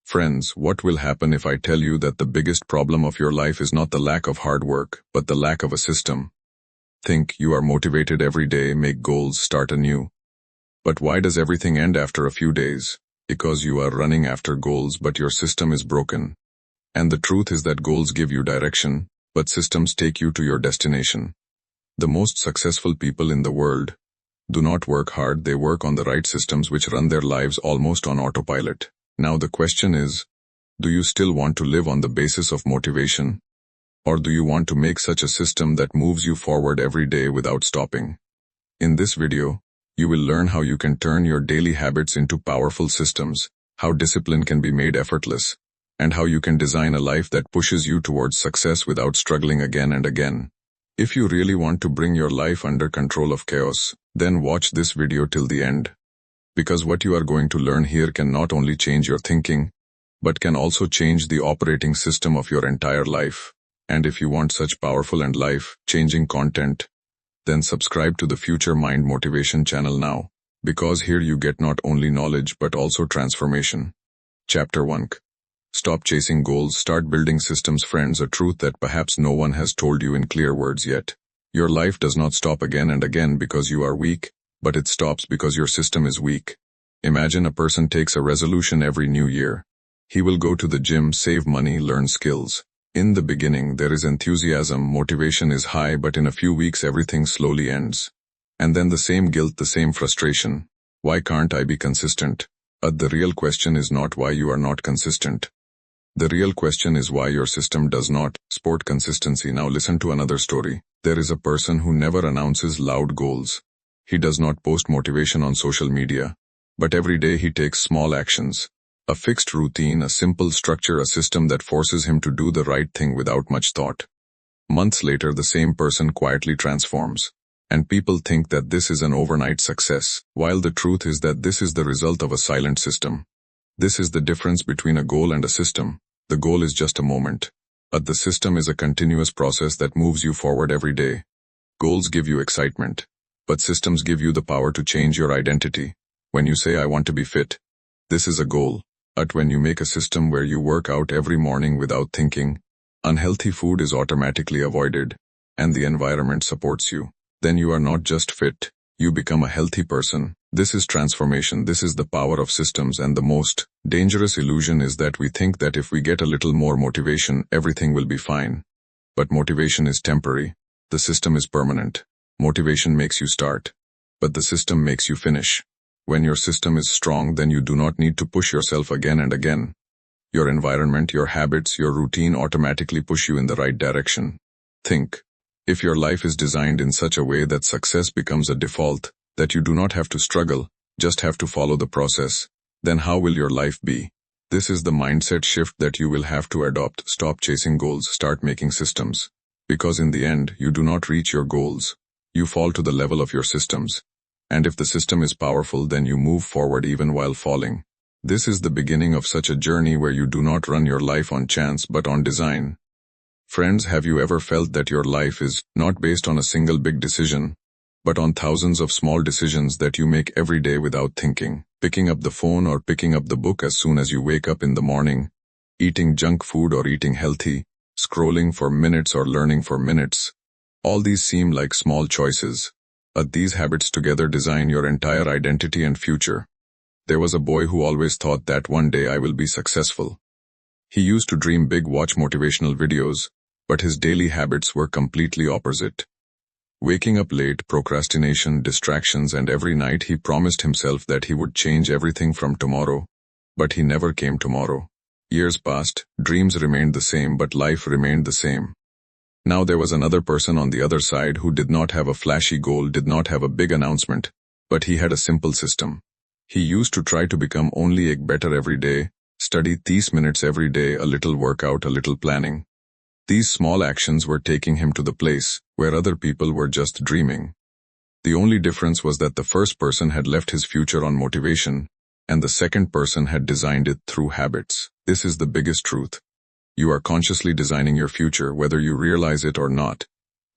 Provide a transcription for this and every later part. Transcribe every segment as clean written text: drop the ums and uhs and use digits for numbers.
Friends, what will happen if I tell you that the biggest problem of your life is not the lack of hard work, but the lack of a system? Think, you are motivated every day, make goals, start anew. But why does everything end after a few days? Because you are running after goals, but your system is broken. And the truth is that goals give you direction, but systems take you to your destination. The most successful people in the world do not work hard, they work on the right systems which run their lives almost on autopilot. Now the question is, do you still want to live on the basis of motivation? Or do you want to make such a system that moves you forward every day without stopping? In this video, you will learn how you can turn your daily habits into powerful systems, how discipline can be made effortless, and how you can design a life that pushes you towards success without struggling again and again. If you really want to bring your life under control of chaos, then watch this video till the end. Because what you are going to learn here can not only change your thinking, but can also change the operating system of your entire life. And if you want such powerful and life-changing content, then subscribe to the Future Mind Motivation channel now, because here you get not only knowledge but also transformation. Chapter 1. Stop chasing goals, start building systems. Friends, a truth that perhaps no one has told you in clear words yet. Your life does not stop again and again because you are weak, but it stops because your system is weak. Imagine a person takes a resolution every new year. He will go to the gym, save money, learn skills. In the beginning, there is enthusiasm, motivation is high, but in a few weeks everything slowly ends. And then the same guilt, the same frustration. Why can't I be consistent? The real question is not why you are not consistent. The real question is why your system does not support consistency. Now listen to another story. There is a person who never announces loud goals. He does not post motivation on social media. But every day he takes small actions. A fixed routine, a simple structure, a system that forces him to do the right thing without much thought. Months later, the same person quietly transforms. And people think that this is an overnight success, while the truth is that this is the result of a silent system. This is the difference between a goal and a system. The goal is just a moment, but the system is a continuous process that moves you forward every day. Goals give you excitement, but systems give you the power to change your identity. When you say, I want to be fit, this is a goal. But when you make a system where you work out every morning without thinking, unhealthy food is automatically avoided, and the environment supports you, then you are not just fit, you become a healthy person. This is transformation, this is the power of systems, and the most dangerous illusion is that we think that if we get a little more motivation, everything will be fine. But motivation is temporary, the system is permanent. Motivation makes you start, but the system makes you finish. When your system is strong, then you do not need to push yourself again and again. Your environment, your habits, your routine automatically push you in the right direction. Think, if your life is designed in such a way that success becomes a default, that you do not have to struggle, just have to follow the process, then how will your life be? This is the mindset shift that you will have to adopt. Stop chasing goals, start making systems. Because in the end, you do not reach your goals. You fall to the level of your systems. And if the system is powerful, then you move forward even while falling. This is the beginning of such a journey where you do not run your life on chance but on design. Friends, have you ever felt that your life is not based on a single big decision, but on thousands of small decisions that you make every day without thinking? Picking up the phone or picking up the book as soon as you wake up in the morning, eating junk food or eating healthy, scrolling for minutes or learning for minutes. All these seem like small choices, but these habits together design your entire identity and future. There was a boy who always thought that one day I will be successful. He used to dream big, watch motivational videos, but his daily habits were completely opposite. Waking up late, procrastination, distractions, and every night he promised himself that he would change everything from tomorrow, but he never came tomorrow. Years passed, dreams remained the same, but life remained the same. Now there was another person on the other side who did not have a flashy goal, did not have a big announcement, but he had a simple system. He used to try to become only better every day, study 30 minutes every day, a little workout, a little planning. These small actions were taking him to the place where other people were just dreaming. The only difference was that the first person had left his future on motivation, and the second person had designed it through habits. This is the biggest truth. You are consciously designing your future, whether you realize it or not.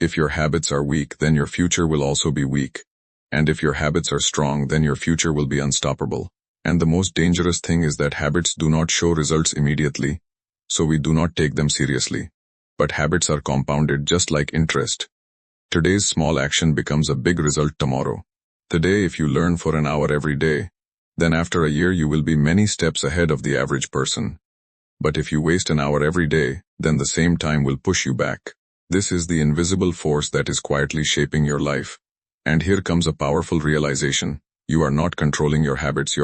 If your habits are weak, then your future will also be weak. And if your habits are strong, then your future will be unstoppable. And the most dangerous thing is that habits do not show results immediately, so we do not take them seriously. But habits are compounded just like interest. Today's small action becomes a big result tomorrow. Today, if you learn for an hour every day, then after a year you will be many steps ahead of the average person. But if you waste an hour every day, then the same time will push you back. This is the invisible force that is quietly shaping your life. And here comes a powerful realization. You are not controlling your habits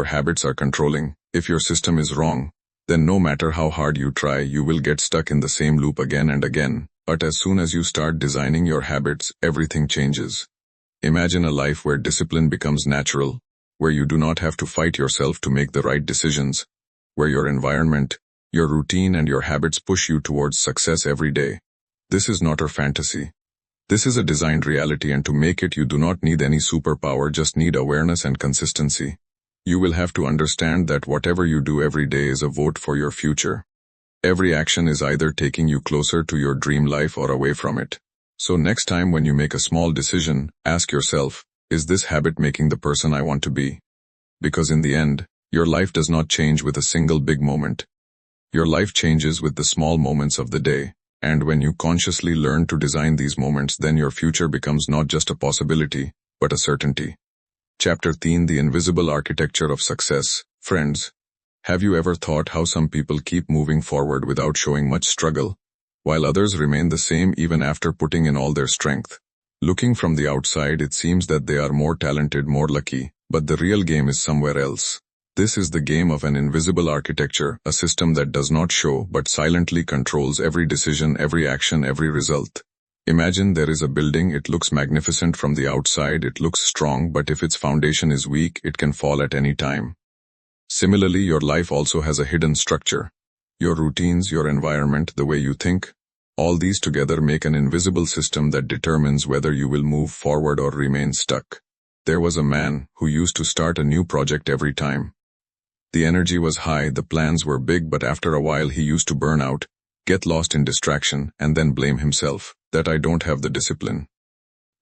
are controlling. If your system is wrong, then no matter how hard you try, you will get stuck in the same loop again and again. But as soon as you start designing your habits, everything changes. Imagine a life where discipline becomes natural, where you do not have to fight yourself to make the right decisions, where your environment, your routine and your habits push you towards success every day. This is not a fantasy. This is a designed reality, and to make it you do not need any superpower, just need awareness and consistency. You will have to understand that whatever you do every day is a vote for your future. Every action is either taking you closer to your dream life or away from it. So next time when you make a small decision, ask yourself, is this habit making the person I want to be? Because in the end, your life does not change with a single big moment. Your life changes with the small moments of the day. And when you consciously learn to design these moments, then your future becomes not just a possibility, but a certainty. Chapter 13: The Invisible Architecture of Success. Friends, have you ever thought how some people keep moving forward without showing much struggle, while others remain the same even after putting in all their strength? Looking from the outside, it seems that they are more talented, more lucky, but the real game is somewhere else. This is the game of an invisible architecture, a system that does not show but silently controls every decision, every action, every result. Imagine there is a building. It looks magnificent from the outside, it looks strong, but if its foundation is weak, it can fall at any time. Similarly, your life also has a hidden structure. Your routines, your environment, the way you think, all these together make an invisible system that determines whether you will move forward or remain stuck. There was a man who used to start a new project every time. The energy was high, the plans were big, but after a while he used to burn out, get lost in distraction, and then blame himself, that I don't have the discipline.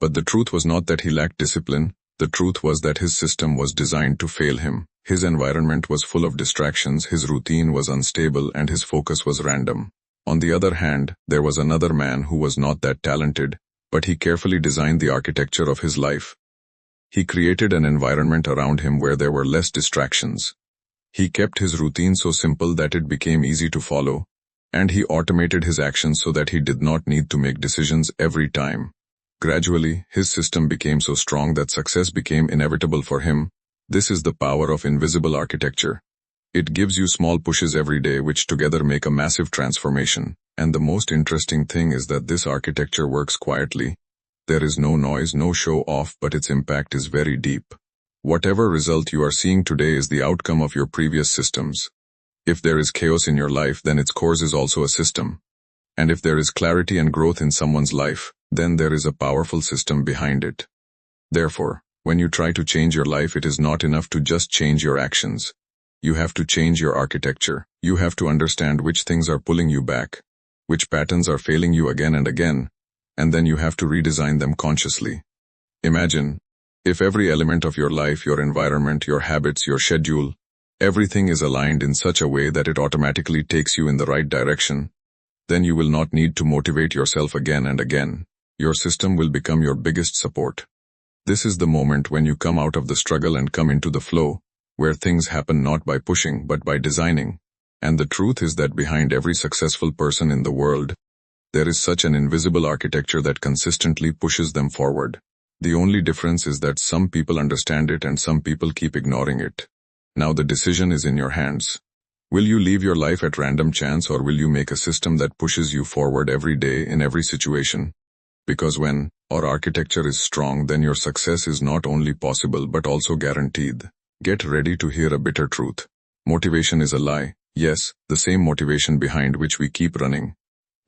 But the truth was not that he lacked discipline, the truth was that his system was designed to fail him. His environment was full of distractions, his routine was unstable, and his focus was random. On the other hand, there was another man who was not that talented, but he carefully designed the architecture of his life. He created an environment around him where there were less distractions. He kept his routine so simple that it became easy to follow, and he automated his actions so that he did not need to make decisions every time. Gradually, his system became so strong that success became inevitable for him. This is the power of invisible architecture. It gives you small pushes every day which together make a massive transformation. And the most interesting thing is that this architecture works quietly. There is no noise, no show off, but its impact is very deep. Whatever result you are seeing today is the outcome of your previous systems. If there is chaos in your life, then its cause is also a system. And if there is clarity and growth in someone's life, then there is a powerful system behind it. Therefore, when you try to change your life, it is not enough to just change your actions. You have to change your architecture. You have to understand which things are pulling you back, which patterns are failing you again and again, and then you have to redesign them consciously. Imagine, if every element of your life, your environment, your habits, your schedule, everything is aligned in such a way that it automatically takes you in the right direction, then you will not need to motivate yourself again and again. Your system will become your biggest support. This is the moment when you come out of the struggle and come into the flow, where things happen not by pushing but by designing. And the truth is that behind every successful person in the world, there is such an invisible architecture that consistently pushes them forward. The only difference is that some people understand it and some people keep ignoring it. Now the decision is in your hands. Will you leave your life at random chance, or will you make a system that pushes you forward every day in every situation? Because when our architecture is strong, then your success is not only possible but also guaranteed. Get ready to hear a bitter truth. Motivation is a lie. Yes, the same motivation behind which we keep running.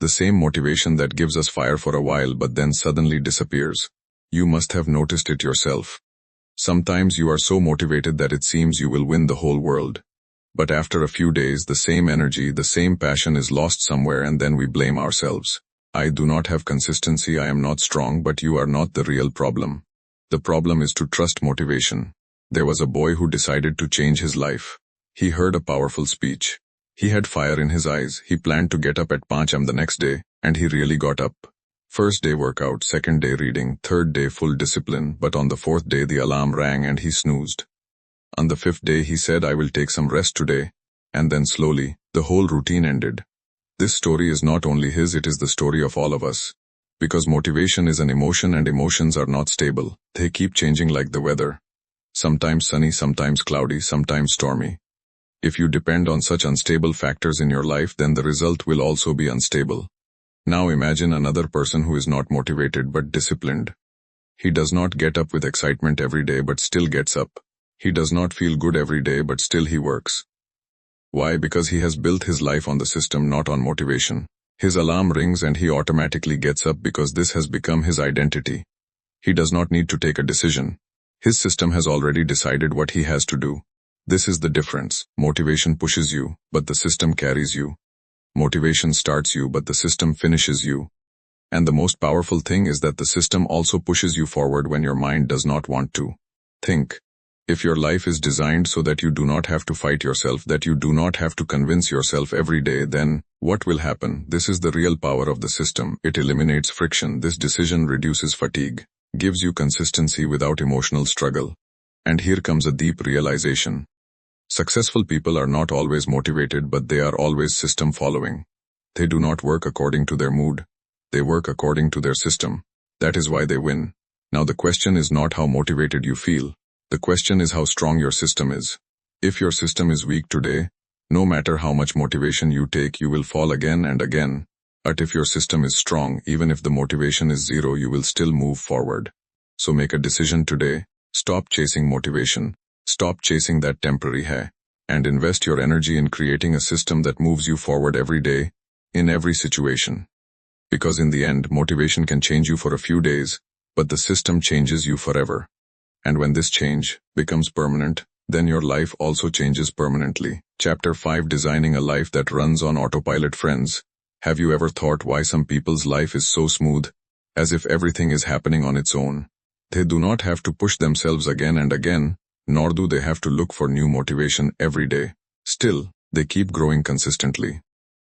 The same motivation that gives us fire for a while but then suddenly disappears. You must have noticed it yourself. Sometimes you are so motivated that it seems you will win the whole world. But after a few days, the same energy, the same passion is lost somewhere, and then we blame ourselves. I do not have consistency, I am not strong, but you are not the real problem. The problem is to trust motivation. There was a boy who decided to change his life. He heard a powerful speech. He had fire in his eyes. He planned to get up at 5 am the next day, and he really got up. First day workout, second day reading, third day full discipline, but on the fourth day the alarm rang and he snoozed. On the fifth day he said, I will take some rest today, and then slowly, the whole routine ended. This story is not only his, it is the story of all of us. Because motivation is an emotion and emotions are not stable. They keep changing like the weather. Sometimes sunny, sometimes cloudy, sometimes stormy. If you depend on such unstable factors in your life, then the result will also be unstable. Now imagine another person who is not motivated but disciplined. He does not get up with excitement every day but still gets up. He does not feel good every day but still he works. Why? Because he has built his life on the system, not on motivation. His alarm rings and he automatically gets up because this has become his identity. He does not need to take a decision. His system has already decided what he has to do. This is the difference. Motivation pushes you, but the system carries you. Motivation starts you, but the system finishes you. And the most powerful thing is that the system also pushes you forward when your mind does not want to. Think. If your life is designed so that you do not have to fight yourself, that you do not have to convince yourself every day, then what will happen? This is the real power of the system. It eliminates friction. This decision reduces fatigue, gives you consistency without emotional struggle. And here comes a deep realization. Successful people are not always motivated, but they are always system following. They do not work according to their mood. They work according to their system. That is why they win. Now the question is not how motivated you feel. The question is how strong your system is. If your system is weak today, no matter how much motivation you take, you will fall again and again. But if your system is strong, even if the motivation is zero, you will still move forward. So make a decision today. Stop chasing motivation. Stop chasing that temporary high. And invest your energy in creating a system that moves you forward every day, in every situation. Because in the end, motivation can change you for a few days, but the system changes you forever. And when this change becomes permanent, then your life also changes permanently. Chapter 5: Designing a Life That Runs on Autopilot. Friends, have you ever thought why some people's life is so smooth, as if everything is happening on its own? They do not have to push themselves again and again, nor do they have to look for new motivation every day. Still, they keep growing consistently.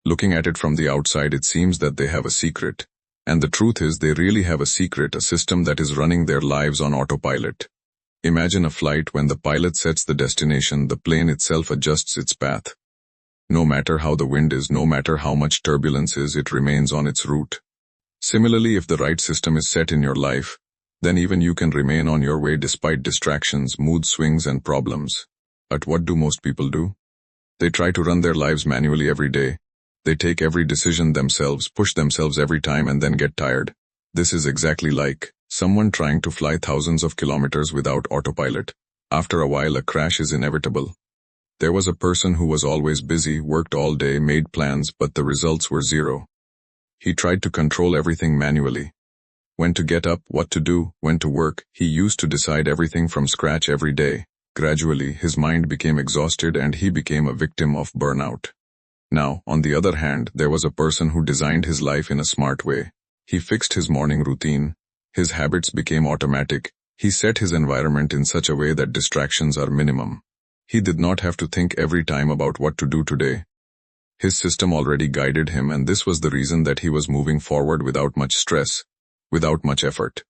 Looking at it from the outside, it seems that they have a secret. And the truth is, they really have a secret, a system that is running their lives on autopilot. Imagine a flight. When the pilot sets the destination, the plane itself adjusts its path. No matter how the wind is, no matter how much turbulence is, it remains on its route. Similarly, if the right system is set in your life, then even you can remain on your way despite distractions, mood swings and problems. But what do most people do? They try to run their lives manually every day. They take every decision themselves, push themselves every time, and then get tired. This is exactly like someone trying to fly thousands of kilometers without autopilot. After a while, a crash is inevitable. There was a person who was always busy, worked all day, made plans, but the results were zero. He tried to control everything manually. When to get up, what to do, when to work, he used to decide everything from scratch every day. Gradually, his mind became exhausted and he became a victim of burnout. Now, on the other hand, there was a person who designed his life in a smart way. He fixed his morning routine. His habits became automatic. He set his environment in such a way that distractions are minimum. He did not have to think every time about what to do today. His system already guided him, and this was the reason that he was moving forward without much stress, without much effort.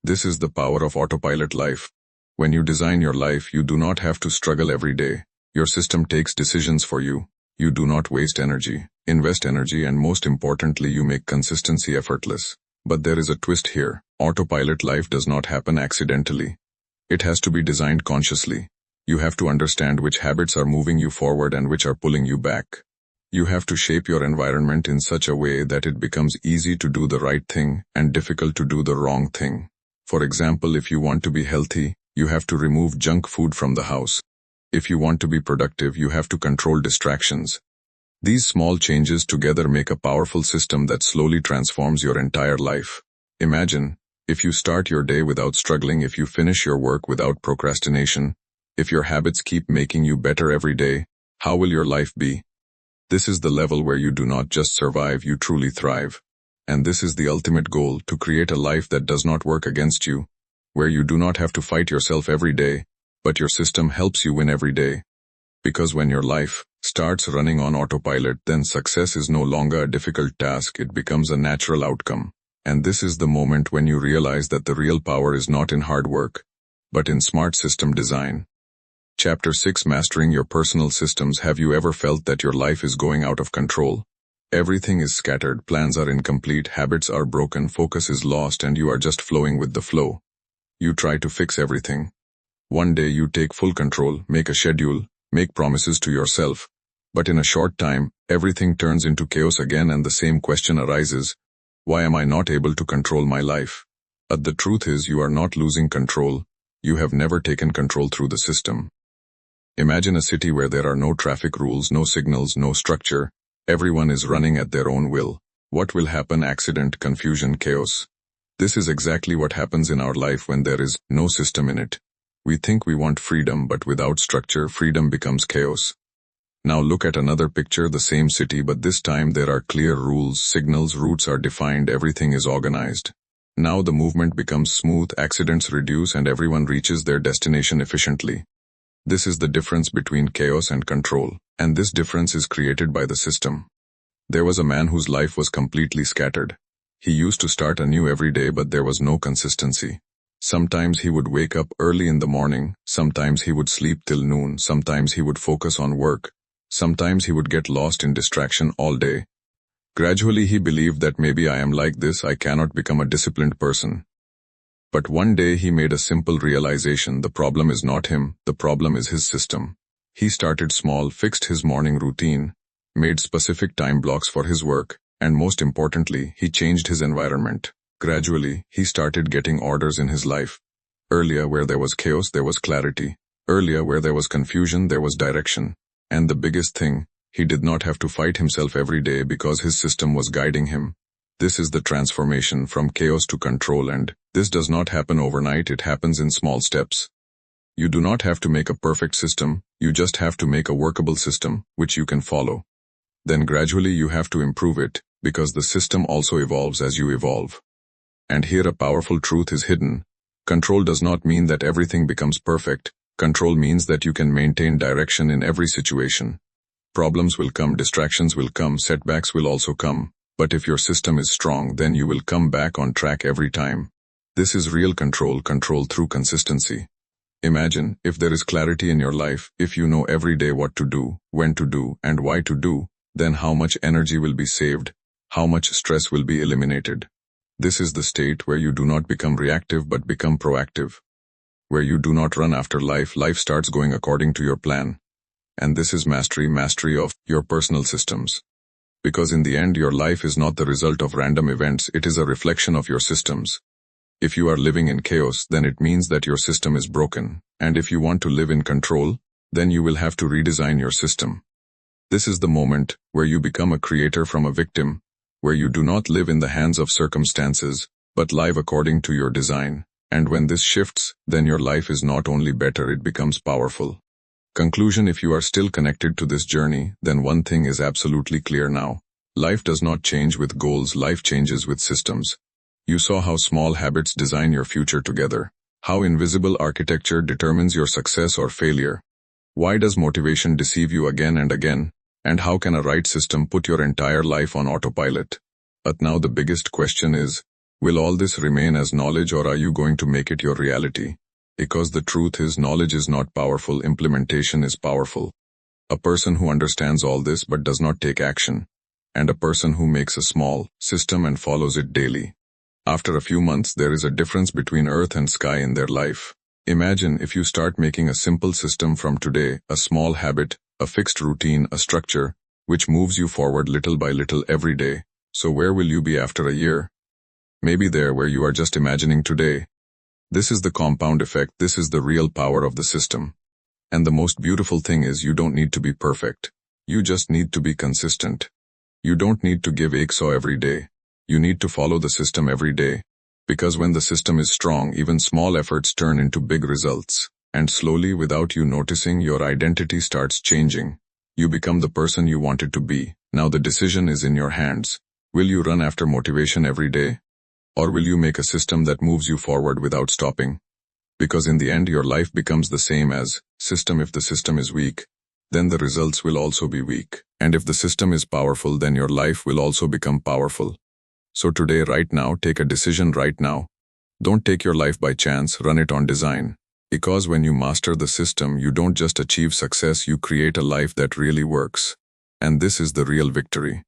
This is the power of autopilot life. When you design your life, you do not have to struggle every day. Your system takes decisions for you. You do not waste energy, invest energy, and most importantly, you make consistency effortless. But there is a twist here. Autopilot life does not happen accidentally. It has to be designed consciously. You have to understand which habits are moving you forward and which are pulling you back. You have to shape your environment in such a way that it becomes easy to do the right thing and difficult to do the wrong thing. For example, if you want to be healthy, you have to remove junk food from the house. If you want to be productive, you have to control distractions. These small changes together make a powerful system that slowly transforms your entire life. Imagine, if you start your day without struggling, if you finish your work without procrastination, if your habits keep making you better every day, how will your life be? This is the level where you do not just survive, you truly thrive. And this is the ultimate goal, to create a life that does not work against you, where you do not have to fight yourself every day, but your system helps you win every day. Because when your life starts running on autopilot, then success is no longer a difficult task, it becomes a natural outcome. And this is the moment when you realize that the real power is not in hard work, but in smart system design. Chapter 6: Mastering Your Personal Systems. Have you ever felt that your life is going out of control? Everything is scattered, plans are incomplete, habits are broken, focus is lost, and you are just flowing with the flow. You try to fix everything. One day you take full control, make a schedule, make promises to yourself. But in a short time, everything turns into chaos again, and the same question arises: why am I not able to control my life? But the truth is, you are not losing control. You have never taken control through the system. Imagine a city where there are no traffic rules, no signals, no structure. Everyone is running at their own will. What will happen? Accident, confusion, chaos. This is exactly what happens in our life when there is no system in it. We think we want freedom, but without structure, freedom becomes chaos. Now look at another picture, the same city, but this time there are clear rules, signals, routes are defined, everything is organized. Now the movement becomes smooth, accidents reduce, and everyone reaches their destination efficiently. This is the difference between chaos and control, and this difference is created by the system. There was a man whose life was completely scattered. He used to start anew every day, but there was no consistency. Sometimes he would wake up early in the morning, sometimes he would sleep till noon, sometimes he would focus on work, sometimes he would get lost in distraction all day. Gradually he believed that maybe I am like this, I cannot become a disciplined person. But one day he made a simple realization: the problem is not him, the problem is his system. He started small, fixed his morning routine, made specific time blocks for his work, and most importantly, he changed his environment. Gradually, he started getting orders in his life. Earlier, where there was chaos, there was clarity. Earlier, where there was confusion, there was direction. And the biggest thing, he did not have to fight himself every day because his system was guiding him. This is the transformation from chaos to control, and this does not happen overnight, it happens in small steps. You do not have to make a perfect system, you just have to make a workable system, which you can follow. Then gradually you have to improve it, because the system also evolves as you evolve. And here a powerful truth is hidden. Control does not mean that everything becomes perfect. Control means that you can maintain direction in every situation. Problems will come, distractions will come, setbacks will also come. But if your system is strong, then you will come back on track every time. This is real control, control through consistency. Imagine, if there is clarity in your life, if you know every day what to do, when to do, and why to do, then how much energy will be saved, how much stress will be eliminated. This is the state where you do not become reactive but become proactive. Where you do not run after life, life starts going according to your plan. And this is mastery of your personal systems. Because in the end, your life is not the result of random events, it is a reflection of your systems. If you are living in chaos, then it means that your system is broken. And if you want to live in control, then you will have to redesign your system. This is the moment where you become a creator from a victim, where you do not live in the hands of circumstances, but live according to your design. And when this shifts, then your life is not only better, it becomes powerful. Conclusion: if you are still connected to this journey, then one thing is absolutely clear now. Life does not change with goals, life changes with systems. You saw how small habits design your future together. How invisible architecture determines your success or failure. Why does motivation deceive you again and again? And how can a right system put your entire life on autopilot? But now the biggest question is, will all this remain as knowledge, or are you going to make it your reality? Because the truth is, knowledge is not powerful, implementation is powerful. A person who understands all this but does not take action, and a person who makes a small system and follows it daily. After a few months, there is a difference between earth and sky in their life. Imagine if you start making a simple system from today, a small habit, a fixed routine, a structure, which moves you forward little by little every day. So where will you be after a year? Maybe there where you are just imagining today. This is the compound effect, this is the real power of the system. And the most beautiful thing is, you don't need to be perfect. You just need to be consistent. You don't need to give EXO every day. You need to follow the system every day. Because when the system is strong, even small efforts turn into big results. And slowly, without you noticing, your identity starts changing. You become the person you wanted to be. Now the decision is in your hands. Will you run after motivation every day? Or will you make a system that moves you forward without stopping? Because in the end, your life becomes the same as system. If the system is weak, then the results will also be weak. And if the system is powerful, then your life will also become powerful. So today, right now, take a decision right now. Don't take your life by chance, run it on design. Because when you master the system, you don't just achieve success, you create a life that really works. And this is the real victory.